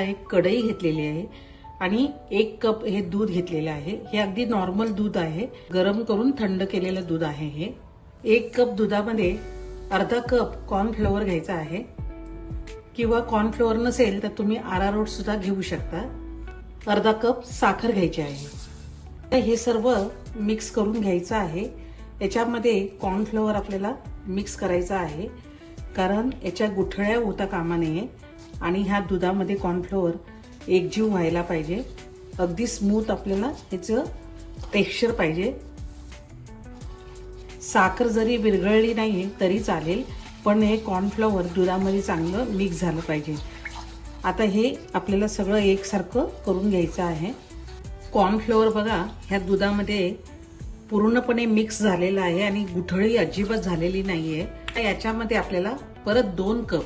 एक कढई घेतलेली आहे आणि 1 कप हे दूध घेतलेले आहे। हे अगदी नॉर्मल दूध आहे, गरम करून थंड केलेलं दूध आहे हे। 1 कप दुधामध्ये अर्धा कप कॉर्नफ्लोअर घ्यायचा आहे किंवा कॉर्नफ्लोअर नसेल तर तुम्ही अरारोट सुद्धा घेऊ शकता। अर्धा कप साखर घ्यायची आहे। तर हे सर्व मिक्स करून घ्यायचं आहे। याच्यामध्ये कॉर्नफ्लोअर आपल्याला मिक्स करायचं आहे कारण याच्या गुठळ्या होता कामा नये आणि ह्या दुधामध्ये कॉर्नफ्लोअर एकजीव व्हायला पाहिजे। अगदी स्मूथ आपल्याला ह्याचं टेक्स्चर पाहिजे। साखर जरी विरघळली नाही तरी चालेल, पण हे कॉर्नफ्लोअर दुधामध्ये चांगलं मिक्स झालं पाहिजे। आता हे आपल्याला सगळं एकसारखं करून घ्यायचं आहे। कॉर्नफ्लोअर बघा ह्या दुधामध्ये पूर्णपणे मिक्स झालेला आहे आणि गुठळी अजिबात झालेली नाहीये। याच्यामध्ये आपल्याला परत 2 कप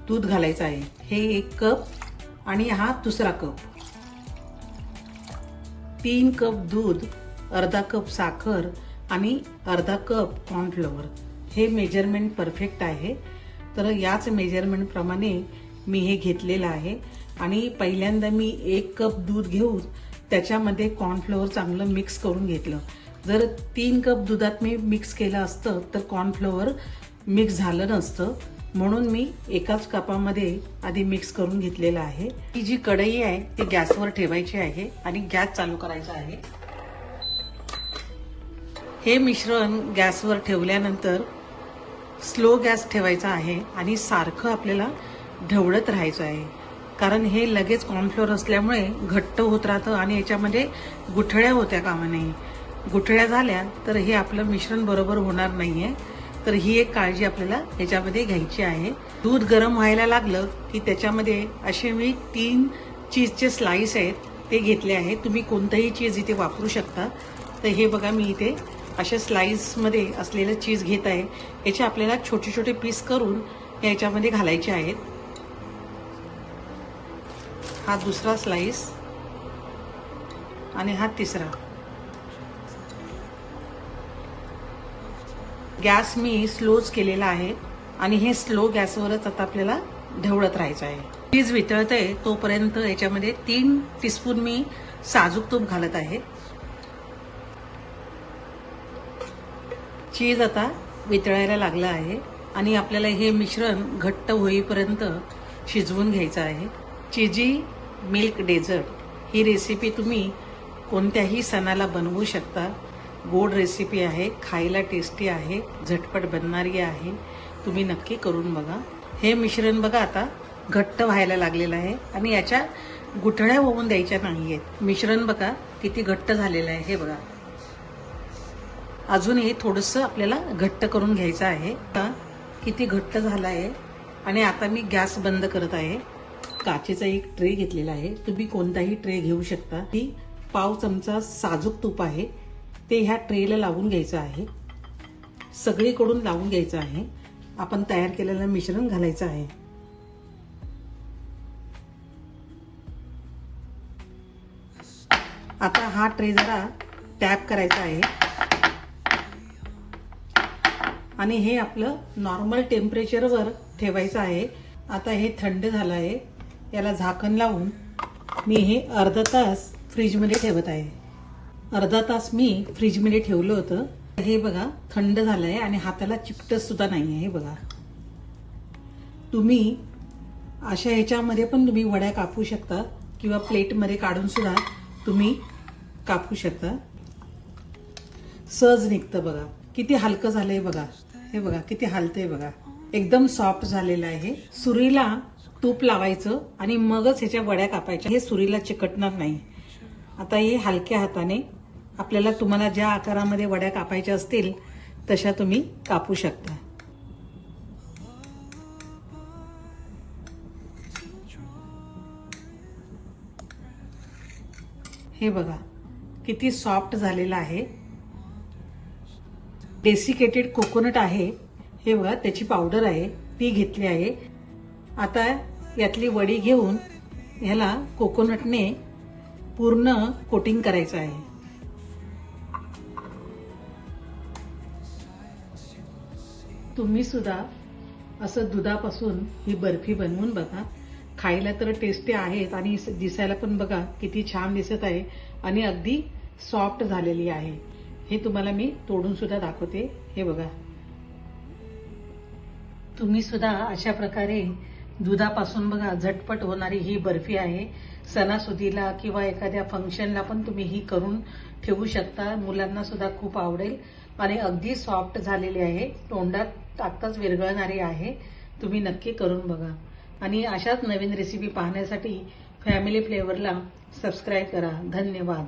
दूध घालायचं आहे। हे 1 कप आणि हा दुसरा कप। 3 कप दूध, अर्धा कप साखर आणि अर्धा कप कॉर्नफ्लोअर। हे मेजरमेंट परफेक्ट आहे। तर याच मेजरमेंट प्रमाणे मी हे घेतलेलं आहे आणि पहिल्यांदा मी 1 कप दूध घेऊन त्याच्यामध्ये कॉर्नफ्लोअर चांगलं मिक्स करून घेतलं। जर 3 कप दुधात मी मिक्स केलं असतं तर कॉर्नफ्लोअर मिक्स झालं नसतं, म्हणून मी एकाच कपामध्ये आधी मिक्स करून घेतलेलं आहे। ही जी कढई आहे ती गॅसवर ठेवायची आहे आणि गॅस चालू करायचा आहे। हे मिश्रण गॅसवर ठेवल्यानंतर स्लो गॅस ठेवायचा आहे आणि सारखं आपल्याला ढवळत राहायचं आहे कारण हे लगेच कॉर्नफ्लोअर असल्यामुळे घट्ट होत राहतं आणि याच्यामध्ये गुठळ्या होत्या कामा नये। गुठळ्या झाल्या तर हे आपलं मिश्रण बरोबर होणार नाहीये। तर ही एक काळजी आपल्याला याच्यामध्ये घ्यायची आहे। दूध गरम व्हायला लागलं की त्याच्यामध्ये असे मी 3 चीजचे स्लाइस आहेत ते घेतले आहेत। तुम्ही कोणतंही चीज इथे वापरू शकता। तर हे बघा मी इथे अशा स्लाइसमध्ये असलेलं चीज घेत आहे। याचे आपल्याला छोटे छोटे पीस करून याच्यामध्ये घालायचे आहेत। हा दुसरा स्लाइस आणि हा तिसरा। गॅस मी स्लोच केलेला आहे आणि हे स्लो गॅसवरच आता आपल्याला ढवळत राहायचं आहे। चीज वितळतंय तोपर्यंत याच्यामध्ये 3 टीस्पून मी साजूक तूप घालत आहे। चीज आता वितळायला लागलं आहे आणि आपल्याला हे मिश्रण घट्ट होईपर्यंत शिजवून घ्यायचं आहे। चीजी मिल्क डेझर्ट ही रेसिपी तुम्ही कोणत्याही सणाला बनवू शकता। गोड रेसिपी आहे, खायला टेस्टी आहे, झटपट बनणारी आहे। तुम्ही नक्की करून बघा। हे मिश्रण बघा आता घट्ट व्हायला लागलेलं आहे आणि याच्या गुठळ्या होऊन द्यायच्या नाहीयेत। मिश्रण बघा किती घट्ट झालेलं आहे हे बघा। अजून हे थोडंसं आपल्याला घट्ट करून घ्यायचं आहे। किती घट्ट झालं आहे आणि आता मी गॅस बंद करत आहे। काचेचा एक ट्रे घेतलेला आहे, तुम्ही कोणताही ट्रे घेऊ शकता। ही पाव चमचा साजूक तूप आहे ते ह्या ट्रेला लावून घ्यायचं आहे। सगळीकडून लावून घ्यायचं आहे। आपण तयार केलेलं मिश्रण घालायचं आहे। आता हा ट्रे जरा टॅप करायचा आहे आणि हे आपलं नॉर्मल टेम्परेचरवर ठेवायचं आहे। आता हे थंड झालं आहे, याला झाकण लावून मी हे अर्धा तास फ्रीजमध्ये ठेवत आहे। अर्धा तास मी फ्रीजमध्ये ठेवलं होतं। हे बघा थंड झालंय आणि हाताला चिकटत सुद्धा नाहीये। हे बघा, तुम्ही अशा ह्याच्यामध्ये पण तुम्ही वड्या कापू शकता किंवा प्लेटमध्ये काढून सुद्धा तुम्ही कापू शकता। सहज निघतं बघा, किती हलकं झालंय बघा। हे बघा किती हलतंय बघा, एकदम सॉफ्ट झालेलं आहे। सुरीला तूप लावायचं आणि मगच ह्याच्या वड्या कापायच्या, हे सुरीला चिकटणार नाही। आता हे हलक्या हाताने आपल्याला तुम्हाला ज्या आकारामध्ये वड्या कापायच्या असतील तशा तुम्ही कापू शकता। हे बघा किती सॉफ्ट झालेलं आहे। डेसिकेटेड कोकोनट आहे, हे बघा त्याची पावडर आहे ती घेतली आहे। आता यातली वडी घेऊन ह्याला कोकोनटने पूर्ण कोटिंग करायचं आहे। तुम्ही सुद्धा असं दुधापासून ही बर्फी बनवून बघा, खायला तर टेस्टी आहेत आणि दिसायला पण बघा किती छान दिसत आहे आणि अगदी सॉफ्ट झालेली आहे. हे तुम्हाला मी तोडून सुद्धा दाखवते. हे बघा, तुम्ही सुद्धा अशा प्रकारे दुधापासून बघा झटपट होणारी ही बर्फी आहे. सणासुदीला किंवा एखाद्या फंक्शनला पण तुम्ही ही करून ठेवू शकता. मुलांना सुद्धा खूप आवडेल आणि अगदी सॉफ्ट झालेली आहे. तोंडात टाकताच विरघळणारी आहे. तुम्ही नक्की करून बघा आणि अशाच नवीन रेसिपी पाहण्यासाठी फॅमिली फ्लेवरला सबस्क्राईब करा. धन्यवाद.